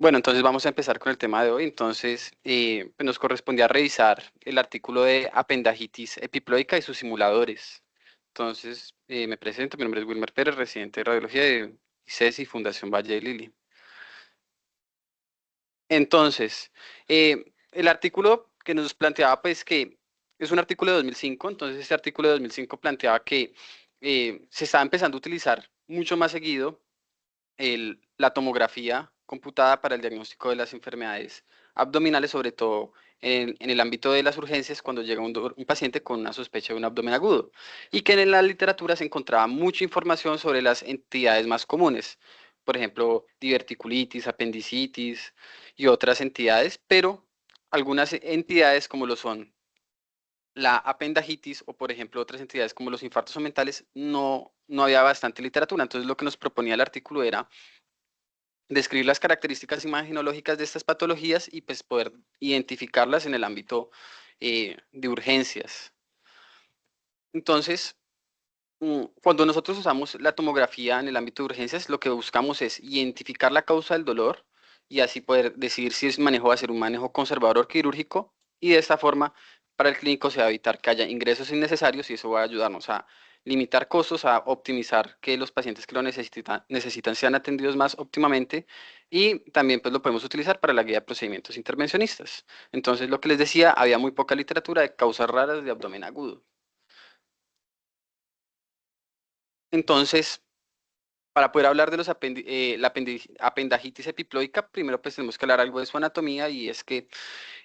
Bueno, entonces vamos a empezar con el tema de hoy. Entonces, pues nos correspondía revisar el artículo de apendajitis epiploica y sus simuladores. Entonces, me presento, mi nombre es Wilmer Pérez, residente de radiología de ICESI, Fundación Valle de Lili. Entonces, el artículo que nos planteaba, pues que es un artículo de 2005. Entonces este artículo de 2005 planteaba que se estaba empezando a utilizar mucho más seguido la tomografía computada para el diagnóstico de las enfermedades abdominales, sobre todo en el ámbito de las urgencias, cuando llega un paciente con una sospecha de un abdomen agudo, y que en la literatura se encontraba mucha información sobre las entidades más comunes, por ejemplo, diverticulitis, apendicitis y otras entidades, pero algunas entidades como lo son la apendajitis o, por ejemplo, otras entidades como los infartos mentales, no había bastante literatura. Entonces, lo que nos proponía el artículo era describir las características imaginológicas de estas patologías y pues poder identificarlas en el ámbito de urgencias. Entonces, cuando nosotros usamos la tomografía en el ámbito de urgencias, lo que buscamos es identificar la causa del dolor y así poder decidir si el manejo va a ser un manejo conservador o quirúrgico, y de esta forma para el clínico se va a evitar que haya ingresos innecesarios y eso va a ayudarnos a limitar costos, a optimizar que los pacientes que lo necesitan sean atendidos más óptimamente, y también pues lo podemos utilizar para la guía de procedimientos intervencionistas. Entonces, lo que les decía, había muy poca literatura de causas raras de abdomen agudo. Entonces, para poder hablar de apendajitis epiploica, primero pues tenemos que hablar algo de su anatomía, y es que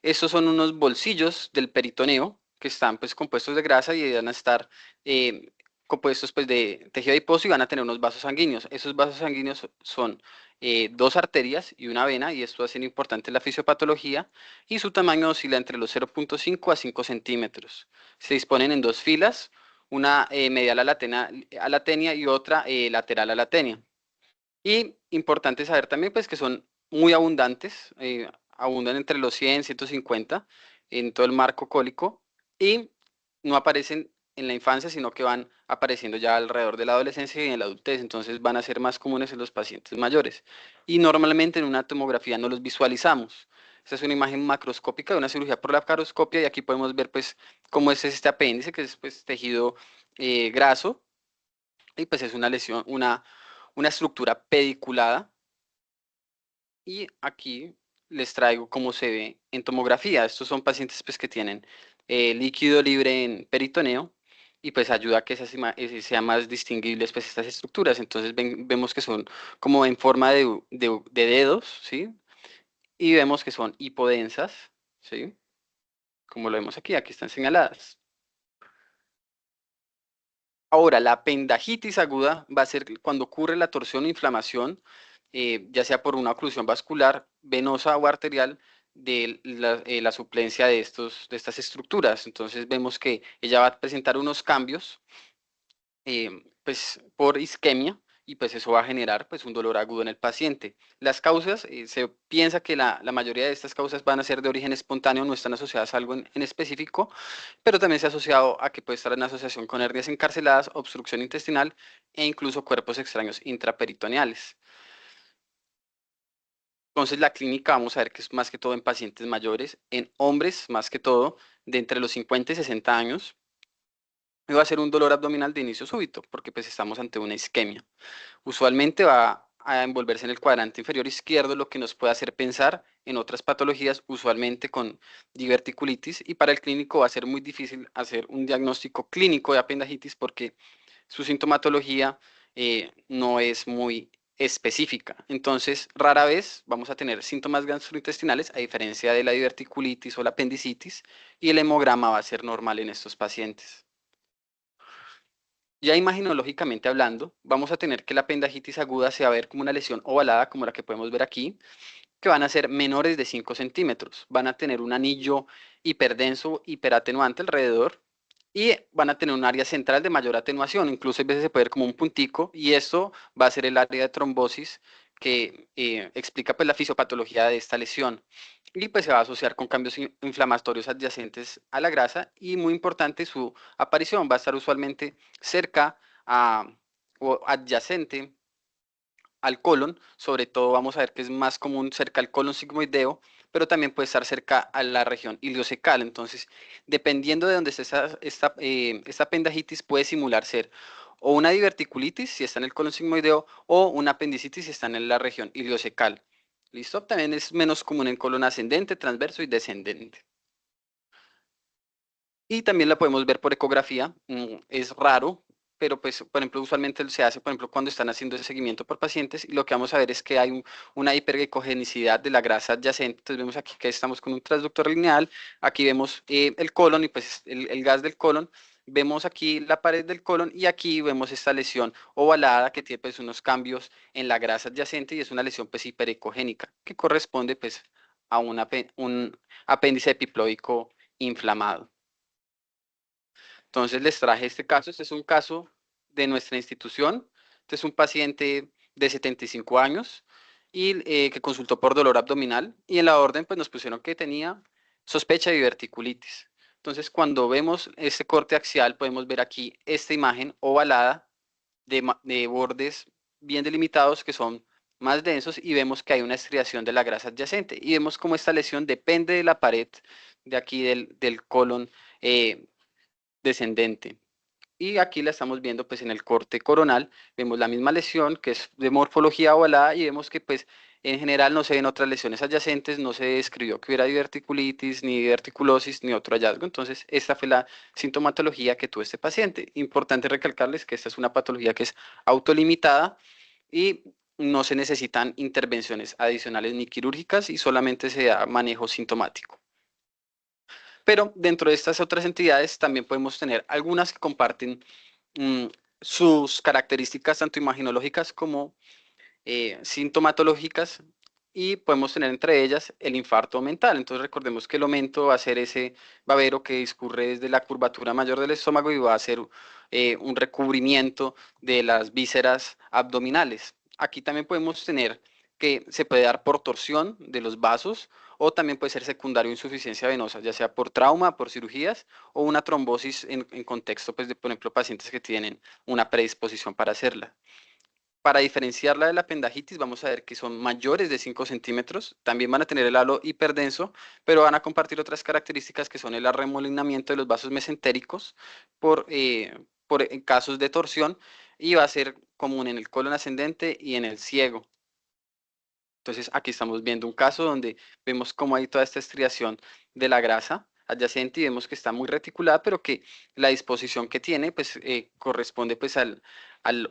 estos son unos bolsillos del peritoneo que están pues compuestos de grasa y van a estar eh, compuestos pues de tejido adiposo, y van a tener unos vasos sanguíneos. Esos vasos sanguíneos son dos arterias y una vena, y esto va a ser importante en la fisiopatología, y su tamaño oscila entre los 0,5 a 5 centímetros. Se disponen en dos filas, una medial a la tenia y otra lateral a la tenia. Y importante saber también pues que son muy abundantes, abundan entre los 100 150 en todo el marco cólico, y no aparecen en la infancia, sino que van apareciendo ya alrededor de la adolescencia y en la adultez. Entonces van a ser más comunes en los pacientes mayores. Y normalmente en una tomografía no los visualizamos. Esta es una imagen macroscópica de una cirugía por laparoscopia, y aquí podemos ver pues cómo es este apéndice, que es pues tejido graso, y pues es una lesión, una estructura pediculada. Y aquí les traigo cómo se ve en tomografía. Estos son pacientes pues que tienen líquido libre en peritoneo, y pues ayuda a que sean más distinguibles pues estas estructuras. Entonces vemos que son como en forma de dedos, ¿sí? Y vemos que son hipodensas, ¿sí? Como lo vemos aquí, aquí están señaladas. Ahora, la apendajitis aguda va a ser cuando ocurre la torsión o inflamación, ya sea por una oclusión vascular, venosa o arterial, de la suplencia de estas estructuras. Entonces vemos que ella va a presentar unos cambios pues por isquemia, y pues eso va a generar pues un dolor agudo en el paciente. Las causas, se piensa que la mayoría de estas causas van a ser de origen espontáneo, no están asociadas a algo en específico, pero también se ha asociado a que puede estar en asociación con hernias encarceladas, obstrucción intestinal e incluso cuerpos extraños intraperitoneales. Entonces la clínica vamos a ver que es más que todo en pacientes mayores, en hombres más que todo de entre los 50 y 60 años, y va a ser un dolor abdominal de inicio súbito, porque pues estamos ante una isquemia. Usualmente va a envolverse en el cuadrante inferior izquierdo, lo que nos puede hacer pensar en otras patologías, usualmente con diverticulitis, y para el clínico va a ser muy difícil hacer un diagnóstico clínico de apendajitis porque su sintomatología no es muy específica. Entonces, rara vez vamos a tener síntomas gastrointestinales, a diferencia de la diverticulitis o la apendicitis, y el hemograma va a ser normal en estos pacientes. Ya imaginológicamente hablando, vamos a tener que la apendajitis aguda se va a ver como una lesión ovalada, como la que podemos ver aquí, que van a ser menores de 5 centímetros. Van a tener un anillo hiperdenso, hiperatenuante alrededor, y van a tener un área central de mayor atenuación. Incluso a veces se puede ver como un puntico, y esto va a ser el área de trombosis que explica pues la fisiopatología de esta lesión. Y pues se va a asociar con cambios inflamatorios adyacentes a la grasa, y muy importante, su aparición va a estar usualmente cerca a, o adyacente al colon, sobre todo vamos a ver que es más común cerca al colon sigmoideo, pero también puede estar cerca a la región iliocecal. Entonces, dependiendo de dónde esté esta apendicitis, puede simular ser o una diverticulitis si está en el colon sigmoideo o una apendicitis si está en la región iliocecal. ¿Listo? También es menos común en colon ascendente, transverso y descendente. Y también la podemos ver por ecografía. Es raro, pero pues, por ejemplo, usualmente se hace, por ejemplo, cuando están haciendo ese seguimiento por pacientes y lo que vamos a ver es que hay una hiperglicogenicidad de la grasa adyacente. Entonces vemos aquí que estamos con un transductor lineal, aquí vemos el colon y pues el gas del colon. Vemos aquí la pared del colon y aquí vemos esta lesión ovalada que tiene pues unos cambios en la grasa adyacente y es una lesión pues hiperecogénica que corresponde pues a un apéndice epiploico inflamado. Entonces les traje este caso. Este es un caso de nuestra institución. Este es un paciente de 75 años y que consultó por dolor abdominal y en la orden pues nos pusieron que tenía sospecha de diverticulitis. Entonces cuando vemos este corte axial podemos ver aquí esta imagen ovalada de bordes bien delimitados que son más densos y vemos que hay una estriación de la grasa adyacente y vemos cómo esta lesión depende de la pared de aquí del colon eh, descendente. Y aquí la estamos viendo pues en el corte coronal, vemos la misma lesión que es de morfología ovalada y vemos que pues en general no se ven otras lesiones adyacentes, no se describió que hubiera diverticulitis, ni diverticulosis, ni otro hallazgo. Entonces esta fue la sintomatología que tuvo este paciente. Importante recalcarles que esta es una patología que es autolimitada y no se necesitan intervenciones adicionales ni quirúrgicas y solamente se da manejo sintomático. Pero dentro de estas otras entidades también podemos tener algunas que comparten mm, sus características tanto imaginológicas como sintomatológicas y podemos tener entre ellas el infarto mental. Entonces recordemos que el aumento va a ser ese babero que discurre desde la curvatura mayor del estómago y va a ser un recubrimiento de las vísceras abdominales. Aquí también podemos tener que se puede dar por torsión de los vasos o también puede ser secundario insuficiencia venosa, ya sea por trauma, por cirugías o una trombosis en contexto, pues, de, por ejemplo, pacientes que tienen una predisposición para hacerla. Para diferenciarla de la apendicitis, vamos a ver que son mayores de 5 centímetros, también van a tener el halo hiperdenso, pero van a compartir otras características que son el arremolinamiento de los vasos mesentéricos por casos de torsión y va a ser común en el colon ascendente y en el ciego. Entonces aquí estamos viendo un caso donde vemos cómo hay toda esta estriación de la grasa adyacente y vemos que está muy reticulada, pero que la disposición que tiene pues corresponde pues al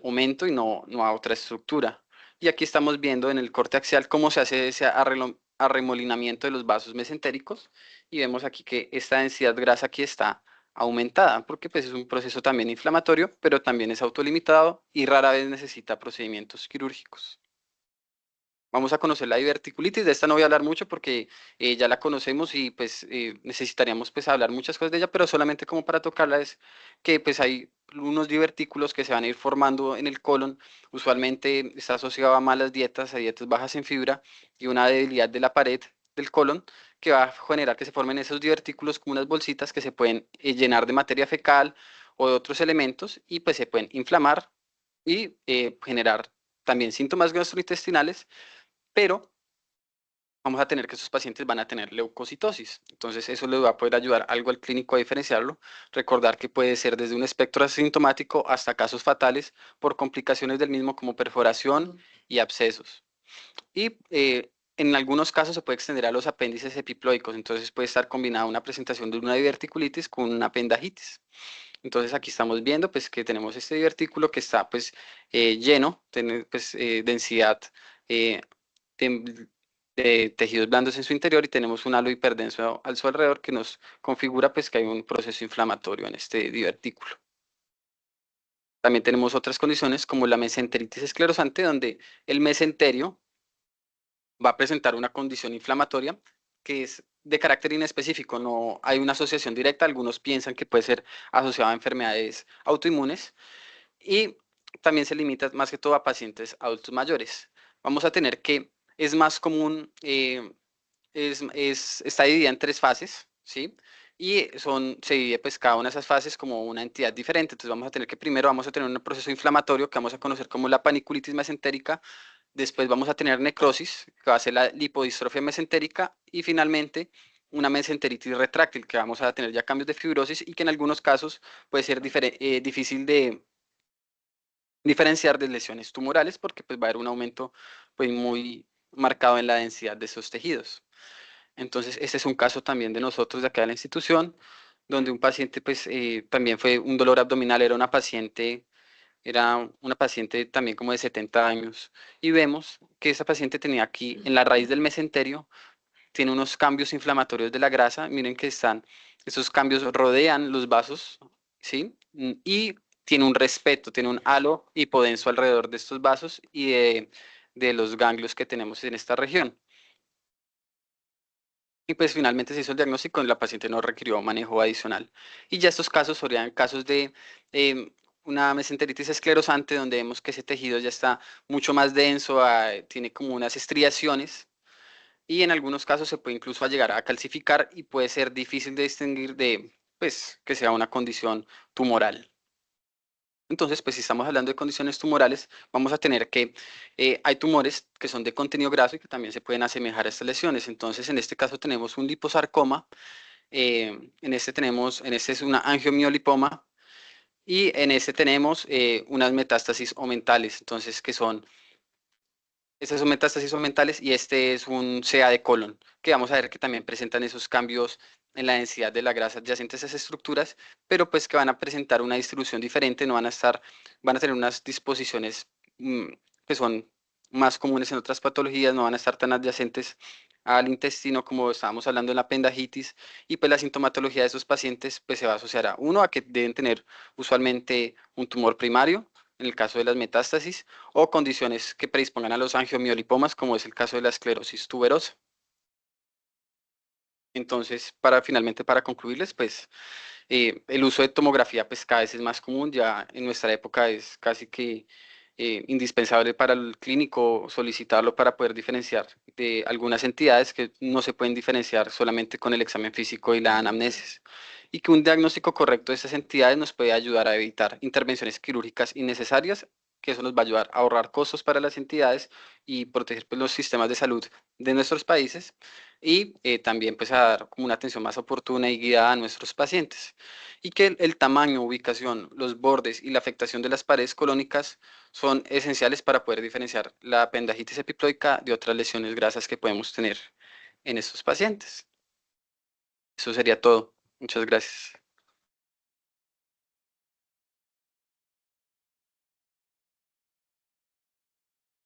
aumento y no a otra estructura. Y aquí estamos viendo en el corte axial cómo se hace ese arremolinamiento de los vasos mesentéricos y vemos aquí que esta densidad grasa aquí está aumentada porque pues es un proceso también inflamatorio, pero también es autolimitado y rara vez necesita procedimientos quirúrgicos. Vamos a conocer la diverticulitis, de esta no voy a hablar mucho porque ya la conocemos y pues necesitaríamos pues hablar muchas cosas de ella, pero solamente como para tocarla es que pues hay unos divertículos que se van a ir formando en el colon, usualmente está asociado a malas dietas, a dietas bajas en fibra y una debilidad de la pared del colon que va a generar que se formen esos divertículos como unas bolsitas que se pueden llenar de materia fecal o de otros elementos y pues se pueden inflamar y generar también síntomas gastrointestinales, pero vamos a tener que esos pacientes van a tener leucocitosis. Entonces, eso les va a poder ayudar algo al clínico a diferenciarlo. Recordar que puede ser desde un espectro asintomático hasta casos fatales por complicaciones del mismo como perforación y abscesos. Y en algunos casos se puede extender a los apéndices epiploicos. Entonces, puede estar combinada una presentación de una diverticulitis con una apendicitis. Entonces aquí estamos viendo pues que tenemos este divertículo que está pues lleno, tiene pues densidad eh, de, de tejidos blandos en su interior y tenemos un halo hiperdenso a su alrededor que nos configura pues que hay un proceso inflamatorio en este divertículo. También tenemos otras condiciones como la mesenteritis esclerosante donde el mesenterio va a presentar una condición inflamatoria que es de carácter inespecífico, no hay una asociación directa, algunos piensan que puede ser asociado a enfermedades autoinmunes y también se limita más que todo a pacientes adultos mayores. Vamos a tener que es más común, está dividida en tres fases, ¿sí? Y se divide pues cada una de esas fases como una entidad diferente. Entonces vamos a tener que primero vamos a tener un proceso inflamatorio que vamos a conocer como la paniculitis mesentérica, Después vamos a tener necrosis, que va a ser la lipodistrofia mesentérica, y finalmente una mesenteritis retráctil, que vamos a tener ya cambios de fibrosis y que en algunos casos puede ser difícil de diferenciar de lesiones tumorales porque pues va a haber un aumento pues muy marcado en la densidad de esos tejidos. Entonces, este es un caso también de nosotros de acá de la institución, donde un paciente pues también fue un dolor abdominal, era una paciente también como de 70 años y vemos que esa paciente tenía aquí en la raíz del mesenterio, tiene unos cambios inflamatorios de la grasa, miren que esos cambios rodean los vasos, ¿sí? Y tiene un respeto, tiene un halo hipodenso alrededor de estos vasos y de los ganglios que tenemos en esta región. Y pues finalmente se hizo el diagnóstico y la paciente no requirió manejo adicional. Y ya estos casos serían casos de una mesenteritis esclerosante donde vemos que ese tejido ya está mucho más denso, tiene como unas estriaciones y en algunos casos se puede incluso llegar a calcificar y puede ser difícil de distinguir de pues que sea una condición tumoral. Entonces, pues si estamos hablando de condiciones tumorales, vamos a tener que hay tumores que son de contenido graso y que también se pueden asemejar a estas lesiones. Entonces, en este caso tenemos un liposarcoma, en este es una angiomiolipoma y en este tenemos unas metástasis omentales, entonces que son, estas son metástasis omentales y este es un CA de colon, que vamos a ver que también presentan esos cambios en la densidad de la grasa adyacentes a esas estructuras, pero pues que van a presentar una distribución diferente, no van a estar, van a tener unas disposiciones que son más comunes en otras patologías, no van a estar tan adyacentes al intestino como estábamos hablando en la apendicitis y pues la sintomatología de esos pacientes pues se va a asociar a uno a que deben tener usualmente un tumor primario en el caso de las metástasis o condiciones que predispongan a los angiomiolipomas, como es el caso de la esclerosis tuberosa. Entonces, finalmente, para concluirles, pues el uso de tomografía pues cada vez es más común, ya en nuestra época es casi que indispensable para el clínico solicitarlo para poder diferenciar de algunas entidades que no se pueden diferenciar solamente con el examen físico y la anamnesis. Y que un diagnóstico correcto de esas entidades nos puede ayudar a evitar intervenciones quirúrgicas innecesarias, que eso nos va a ayudar a ahorrar costos para las entidades y proteger pues, los sistemas de salud de nuestros países y también pues a dar como una atención más oportuna y guiada a nuestros pacientes. Y que el tamaño, ubicación, los bordes y la afectación de las paredes colónicas son esenciales para poder diferenciar la apendicitis epiploica de otras lesiones grasas que podemos tener en estos pacientes. Eso sería todo. Muchas gracias.